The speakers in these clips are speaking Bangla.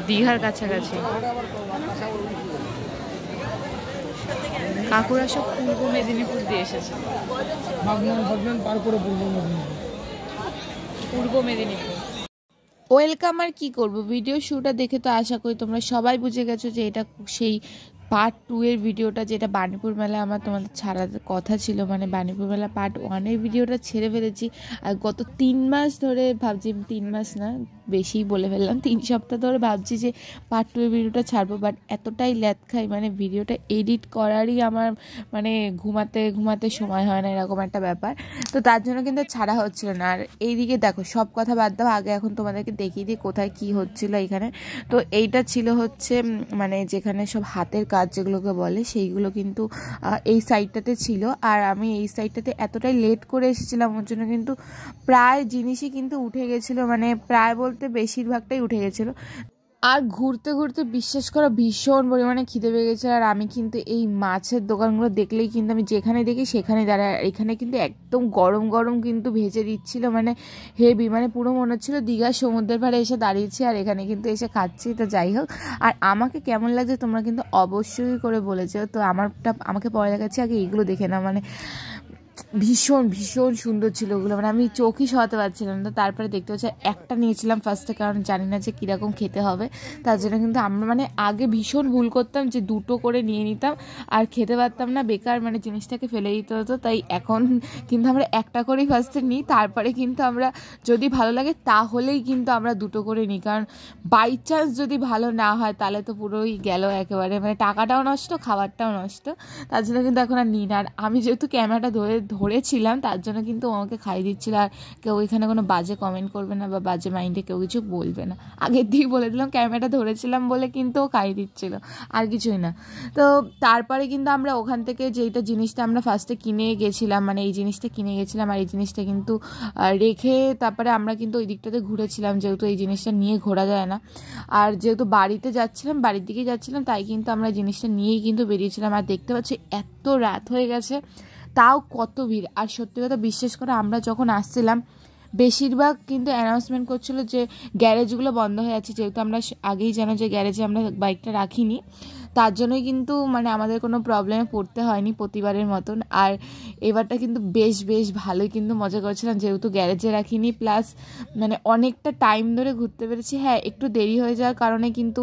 দীঘার কাছাকাছি। কাকুরা সব পূর্ব মেদিনীপুর দিয়ে এসেছে। পূর্ব মেদিনীপুর। ওয়েলকাম। আর কি করব, ভিডিও শুটটা দেখে তো আশা করি তোমরা সবাই বুঝে গেছো যে এটা সেই পার্ট 2 এর ভিডিওটা, যেটা বাণীপুর মেলা আমার তোমাদের ছাড়ার কথা ছিল। মানে বাণীপুর মেলা পার্ট 1 এর ভিডিওটা ছেড়ে ফেলেছি। আর গত 3 মাস ধরে ভাবছি, 3 মাস না বেশিই বলে ফেললাম, 3 সপ্তাহ ধরে ভাবছি যে পার্ট 2 এর ভিডিওটা ছাড়বো, বাট এতটাই ল্যাদ খাই, মানে ভিডিওটা এডিট করারই আমার মানে ঘুমাতে ঘুমাতে সময় হয় না, এরকম একটা ব্যাপার। তো তার জন্য কিন্তু ছাড়া হচ্ছিল না। আর এইদিকে দেখো, সব কথা বাদ দাও, আগে এখন তোমাদেরকে দেখিয়ে দিই কোথায় কি হচ্ছিল এখানে। তো এইটা ছিল হচ্ছে মানে যেখানে সব হাতের কাজ যেগুলোকে বলে সেইগুলো কিন্তু এই সাইডটাতে ছিল। আর আমি এই সাইডটাতে এতটাই লেট করে এসেছিলাম, ওর জন্য কিন্তু প্রায় জিনিসই কিন্তু উঠে গেছিলো, মানে প্রায় বলতে বেশিরভাগটাই উঠে গেছিলো। আর ঘুরতে ঘুরতে বিশ্বাস করো ভীষণ পরিমাণে খিদে পেয়ে গেছে। আর আমি কিন্তু এই মাছের দোকানগুলো দেখলেই কিন্তু আমি যেখানে দেখি সেখানে দাঁড়াই। আর এখানে কিন্তু একদম গরম গরম কিন্তু ভেজে দিচ্ছিল, মানে হেভি, মানে পুরো মনে হচ্ছিলো দীঘার সমুদ্রের পাড়ে এসে দাঁড়িয়েছি আর এখানে কিন্তু এসে খাচ্ছি। তো যাই হোক, আর আমাকে কেমন লাগছে তোমরা কিন্তু অবশ্যই করে বলেছো। তো আমাকে পরে দেখাচ্ছি, আগে এইগুলো দেখে নাও। মানে ভীষণ ভীষণ সুন্দর ছিল ওগুলো, মানে আমি চোখই সরাতে পারছিলাম না। তারপরে দেখতে পাচ্ছি একটা নিয়েছিলাম ফার্স্টে, কারণ জানি না যে কীরকম খেতে হবে, তার জন্য কিন্তু আমরা মানে আগে ভীষণ ভুল করতাম যে 2টো করে নিয়ে নিতাম আর খেতে পারতাম না, বেকার মানে জিনিসটাকে ফেলে দিতে হতো। তাই এখন কিন্তু আমরা একটা করেই ফার্স্টে নিই, তারপরে কিন্তু আমরা যদি ভালো লাগে তাহলেই কিন্তু আমরা 2টো করে নিই, কারণ বাই চান্স যদি ভালো না হয় তাহলে তো পুরোই গেল একেবারে, মানে টাকাটাও নষ্ট, খাবারটাও নষ্ট। তার জন্য কিন্তু এখন আর নিই না। আর আমি যেহেতু ক্যামেরাটা ধরেছিলাম তার জন্য কিন্তু আমাকে খাইয়ে দিচ্ছিল। আর কেউ এখানে কোনো বাজে কমেন্ট করবে না বা বাজে মাইন্ডে কেউ কিছু বলবে না, আগের দিকে বলে দিলাম। ক্যামেরাটা ধরেছিলাম বলে কিন্তু ও খাইয়ে দিচ্ছিল, আর কিছুই না। তো তারপরে কিন্তু আমরা ওখান থেকে যেইটা জিনিসটা আমরা ফার্স্টে কিনে গেছিলাম, মানে এই জিনিসটা কিনে গেছিলাম, আর এই জিনিসটা কিন্তু রেখে তারপরে আমরা কিন্তু ওই দিকটাতে ঘুরেছিলাম, যেহেতু এই জিনিসটা নিয়ে ঘোরা যায় না। আর যেহেতু বাড়ির দিকেই যাচ্ছিলাম, তাই কিন্তু আমরা জিনিসটা নিয়েই কিন্তু বেরিয়েছিলাম। আর দেখতে পাচ্ছি এত রাত হয়ে গেছে, তাও কত ভিড়। আর সত্যি কথা বিশ্বাস করে, আমরা যখন আসছিলাম বেশিরভাগ কিন্তু অ্যানাউন্সমেন্ট করছিল যে গ্যারেজগুলো বন্ধ হয়ে আছে, যেহেতু আমরা আগেই জানো যে গ্যারেজে আমরা বাইকটা রাখিনি, তার জন্যই কিন্তু মানে আমাদের কোনো প্রবলেমে পড়তে হয়নি প্রতিবারের মতন। আর এবারটা কিন্তু বেশ ভালোই কিন্তু মজা করেছিলাম, যেহেতু গ্যারেজে রাখিনি, প্লাস মানে অনেকটা টাইম ধরে ঘুরতে পেরেছি। হ্যাঁ, একটু দেরি হয়ে যাওয়ার কারণে কিন্তু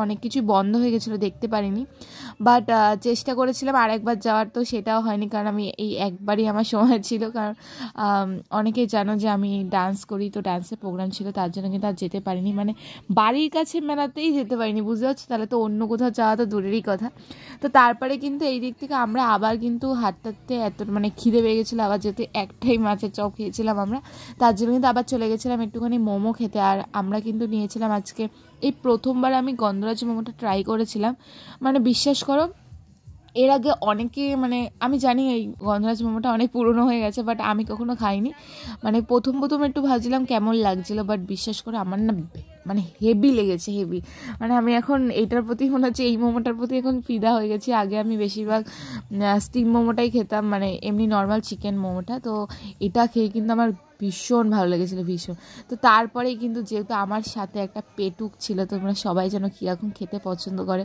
অনেক কিছুই বন্ধ হয়ে গেছিলো, দেখতে পারিনি। বাট চেষ্টা করেছিলাম আরেকবার যাওয়ার, তো সেটাও হয়নি, কারণ আমি এই একবারই আমার সময় ছিল। কারণ অনেকেই জানো যে আমি ডান্স করি, তো ডান্সের প্রোগ্রাম ছিল, তার জন্য কিন্তু আর যেতে পারিনি, মানে বাড়ির কাছে মেলাতেই যেতে পারিনি, বুঝতে পারছি। তাহলে তো অন্য কোথাও যাওয়া তো দূরেরই কথা। তো তারপরে কিন্তু এই দিক থেকে আমরা আবার কিন্তু হাঁটতে এত মানে খিদে পেয়ে গেছিলো, আবার যেহেতু একটাই মাছের চপ খেয়েছিলাম আমরা, তার জন্য কিন্তু আবার চলে গেছিলাম একটুখানি মোমো খেতে। আর আমরা কিন্তু নিয়েছিলাম আজকে এই প্রথমবার আমি গন্ধরাজ মোমোটা ট্রাই করেছিলাম। মানে বিশ্বাস করো, এর আগে অনেকে, মানে আমি জানি এই গন্ধরাজ মোমোটা অনেক পুরনো হয়ে গেছে, বাট আমি কখনো খাইনি। মানে প্রথম একটু ভাবছিলাম কেমন লাগছিলো, বাট বিশ্বাস করে আমার না মানে হেভি লেগেছে, হেভি। মানে আমি এখন এইটার প্রতি মনে হচ্ছে, এই মোমোটার প্রতি এখন ফিদা হয়ে গেছি। আগে আমি বেশিরভাগ স্টিম মোমোটাই খেতাম, মানে এমনি নর্মাল চিকেন মোমোটা। তো এটা খেয়ে কিন্তু আমার ভীষণ ভালো লেগেছিলো, ভীষণ। তো তারপরেই কিন্তু যেহেতু আমার সাথে একটা পেটুক ছিল, তোমরা সবাই যেন কীরকম খেতে পছন্দ করে,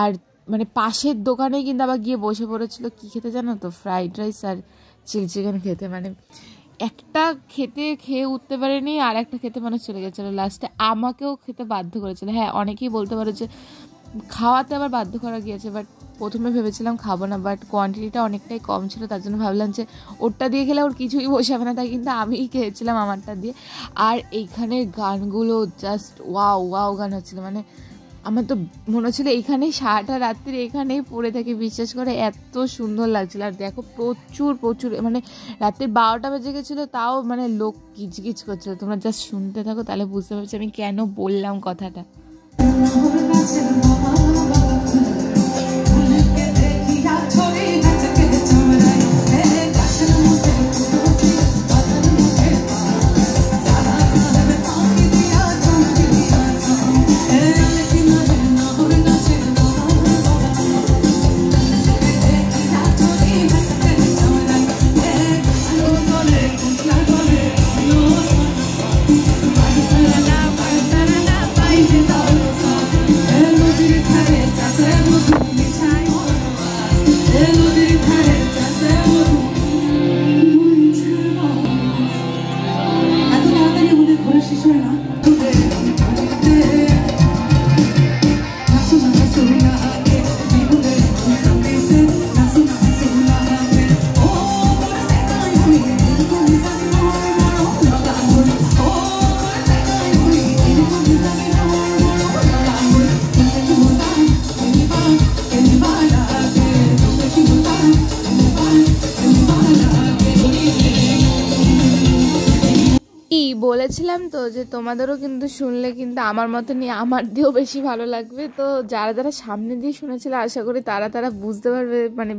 আর মানে পাশের দোকানেই কিন্তু আবার গিয়ে বসে পড়েছিল কী খেতে জানো তো, ফ্রাইড রাইস আর চিলি চিকেন খেতে। মানে একটা খেয়ে উঠতে পারেনি, আর একটা খেতে মানে চলে গেছিলো, লাস্টে আমাকেও খেতে বাধ্য করেছিল। হ্যাঁ, অনেকেই বলতে পারো যে খাওয়াতে আবার বাধ্য করা গিয়েছে, বাট প্রথমে ভেবেছিলাম খাবো না, বাট কোয়ান্টিটিটা অনেকটাই কম ছিল, তার জন্য ভাবলাম যে ওরটা দিয়ে খেলে ওর কিছুই বসাবে না, তাই কিন্তু আমিই খেয়েছিলাম আমারটা দিয়ে। আর এইখানের গানগুলো জাস্ট ওয়াও গান হচ্ছিলো, মানে আমার তো মনে হচ্ছিল এইখানেই সারাটা রাত্রি এখানেই পড়ে থাকি, বিশ্বাস করে এত সুন্দর লাগছিল। আর দেখো প্রচুর মানে রাত্রি 12টা বেজে গেছিলো, তাও মানে লোক কিচকিচ করছিল। তোমরা জাস্ট শুনতে থাকো, তাহলে বুঝতে পারছি আমি কেন বললাম কথাটা। বলেছিলাম তো যে তোমাদেরও কিন্তু শুনলে কিন্তু আমার মতনই আমার দিয়েও বেশি ভালো লাগবে। তো যারা যারা সামনে দিয়ে শুনেছিল আশা করি তারা বুঝতে পারবে, মানে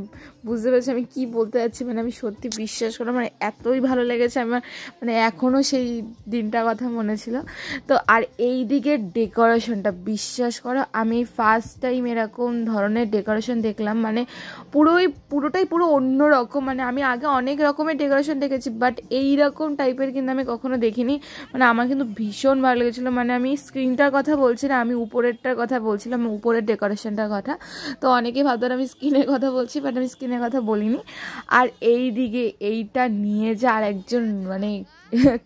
বুঝতে পেরেছে আমি কি বলতে যাচ্ছি। মানে আমি সত্যি বিশ্বাস করো মানে এতই ভালো লেগেছে আমার, মানে এখনও সেই দিনটার কথা মনে ছিল। তো আর এই দিকের ডেকোরেশনটা বিশ্বাস করো আমি ফার্স্ট টাইম এরকম ধরনের ডেকোরেশন দেখলাম, মানে পুরোটাই পুরো অন্য রকম। মানে আমি আগে অনেক রকমের ডেকোরেশন দেখেছি বাট এই রকম টাইপের কিন্তু আমি কখনো দেখিনি। মানে আমার কিন্তু ভীষণ ভালো লেগেছিলো। মানে আমি স্ক্রিনটার কথা বলছি না, আমি উপরেরটার কথা বলছিলাম, উপরের ডেকোরেশনটার কথা। তো অনেকেই ভাবতেন আমি স্ক্রিনের কথা বলছি বাট আমি স্ক্রিনের কথা বলিনি। আর এই দিকে এইটা নিয়ে যে আর একজন মানে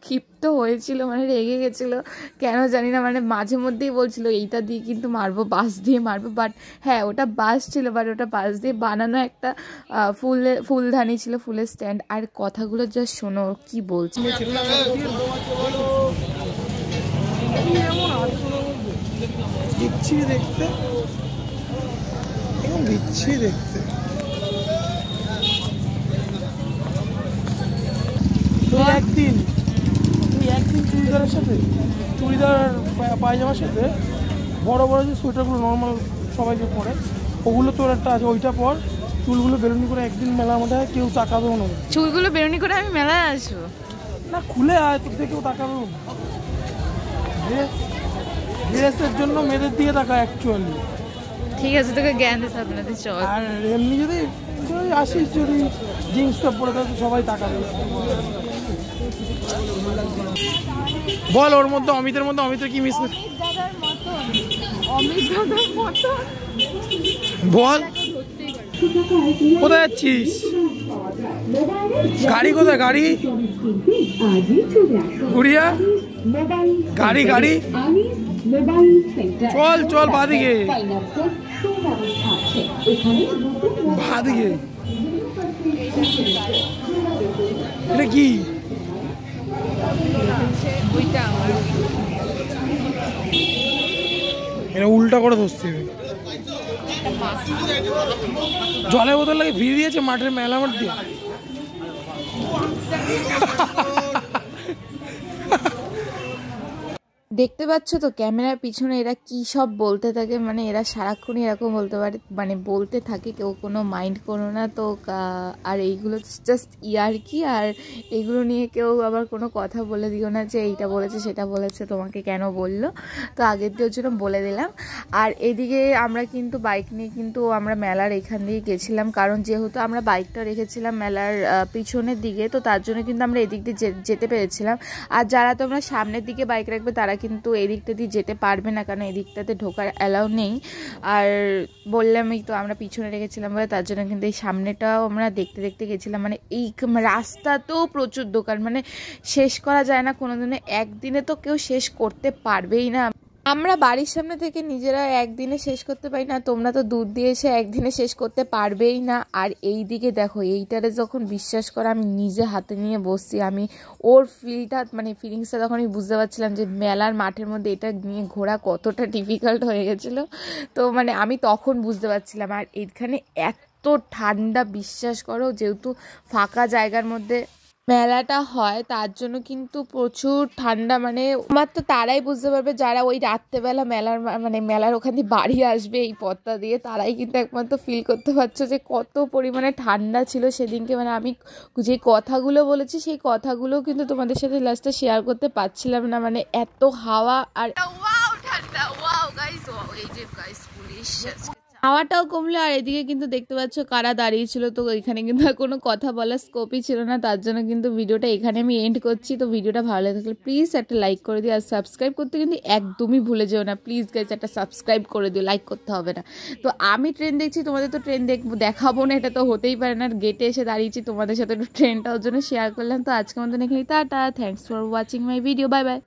ক্ষিপ্ত হয়েছিল, মানে রেগে গেছিলো কেন জানি না। মানে মাঝে মধ্যেই বলছিল এইটা দিয়ে কিন্তু মারবো, বাঁশ দিয়ে মারবো। বাট হ্যাঁ ওটা বাঁশ ছিল, বাট ওটা বাঁশ দিয়ে বানানো একটা ফুলদানি ছিল, ফুলের স্ট্যান্ড। আর কথাগুলো যা শোনো কি বলছে। দেখতে দেখতে একদিন চুড়িদারের সাথে, চুড়িদার পায়জামার সাথে বড় বড় যে সোয়েটারগুলো নর্মাল সবাই যে পরে ওগুলো তোর একটা আছে, ওইটা পর। চুলগুলো বেরুনি করে একদিন মেলার মধ্যে কেউ তাকাবেও না। চুলগুলো বেরুনি করে আমি মেলায় আসবো না, খুলে আয়, তোর কেউ তাকাবেও না। ড্রেসের জন্য মেয়েদের দিকে তাকা অ্যাকচুয়ালি। ঠিক আছে তোকে জ্ঞান দিতে হবে না, তুই চল। আর এমনি যদি আসিস, যদি জিন্সটা পরে থাকে সবাই তাকাবে। বল ওর মধ্যে অমিতের কি মিস বল, কোথায় যাচ্ছিস? গাড়ি কোথায়? গাড়ি গুড়িয়া, গাড়ি চল বাদিকে এটা কি? এটা উল্টা করে ধরতে হবে। জলের বোতল লাগে ফ্রি দিয়েছে মাঠের মেলা মাঠ দিয়ে। দেখতে পাচ্ছ তো ক্যামেরার পিছনে এরা কি সব বলতে থাকে, মানে এরা সারাক্ষণই এরকম বলতে পারে, মানে বলতে থাকে, কেউ কোনো মাইন্ড করো না তো। আর এইগুলো জাস্ট ইয়ার্কি, আর এইগুলো নিয়ে কেউ আবার কোনো কথা বলে দিও না যে এইটা বলেছে সেটা বলেছে তোমাকে কেন বললো। তো আগের দিনের জন্য বলে দিলাম। আর এদিকে আমরা কিন্তু বাইক নিয়ে কিন্তু আমরা মেলার এখান দিয়ে গেছিলাম, কারণ যেহেতু আমরা বাইকটা রেখেছিলাম মেলার পিছনের দিকে, তো তার জন্য কিন্তু আমরা এদিক দিয়ে যেতে পেরেছিলাম। আর যারা তোমরা সামনের দিকে বাইক রাখবে তারা কিন্তু এই দিকটা দিয়ে যেতে পারবে না, কারণ এই দিকটাতে ঢোকার অ্যালাউ নেই। আর বললামই তো আমরা পিছনে রেখেছিলাম বলে তার জন্য কিন্তু এই সামনেটাও আমরা দেখতে দেখতে গেছিলাম। মানে এই রাস্তাতেও প্রচুর দোকান, মানে শেষ করা যায় না কোনোদিনে, একদিনে তো কেউ শেষ করতে পারবেই না। আমরা বাড়ির সামনে থেকে নিজেরা একদিনে শেষ করতে পারি না, তোমরা তো দূর দিয়ে এসে একদিনে শেষ করতে পারবেই না। আর এই দিকে দেখো এইটারে যখন বিশ্বাস করা আমি নিজে হাতে নিয়ে বসছি, আমি ওর ফিলিংসটা তখন আমি বুঝতে পারছিলাম যে মেলার মাঠের মধ্যে এটা নিয়ে ঘোরা কতটা ডিফিকাল্ট হয়ে গেছিলো। তো মানে আমি তখন বুঝতে পারছিলাম। আর এখানে এত ঠান্ডা বিশ্বাস করো, যেহেতু ফাঁকা জায়গার মধ্যে মেলাটা হয় তার জন্য কিন্তু প্রচুর ঠান্ডা। মানে আমার তো তারাই বুঝতে পারবে যারা ওই রাত্রেবেলা মেলার ওখান দিয়ে বাড়ি আসবে এই পথটা দিয়ে, তারাই কিন্তু একমাত্র ফিল করতে পারছো যে কত পরিমাণে ঠান্ডা ছিল সেদিনকে। মানে আমি যে কথাগুলো বলেছি সেই কথাগুলো কিন্তু তোমাদের সাথে লাস্টে শেয়ার করতে পারছিলাম না, মানে এত হাওয়া। আর হাওয়াটাও কমলো। আর এদিকে কিন্তু দেখতে পাচ্ছ কারা দাঁড়িয়েছিল, তো এখানে কিন্তু আর কোনো কথা বলার স্কোপই ছিল না, তার জন্য কিন্তু ভিডিওটা এখানে আমি এন্ড করছি। তো ভিডিওটা ভালো লাগে থাকলে প্লিজ একটা লাইক করে দিও, আর সাবস্ক্রাইব করতে কিন্তু একদমই ভুলে যেও না প্লিজ গাইজ, একটা সাবস্ক্রাইব করে দিও, লাইক করতে হবে না। তো আমি ট্রেন দেখছি, তোমাদের তো ট্রেন দেখাবো না, এটা তো হতেই পারে না। গেটে এসে দাঁড়িয়েছি, তোমাদের সাথে একটু ট্রেনটার জন্য শেয়ার করলাম। তো আজকের মতন এখানে tata, thanks for watching my video, bye bye.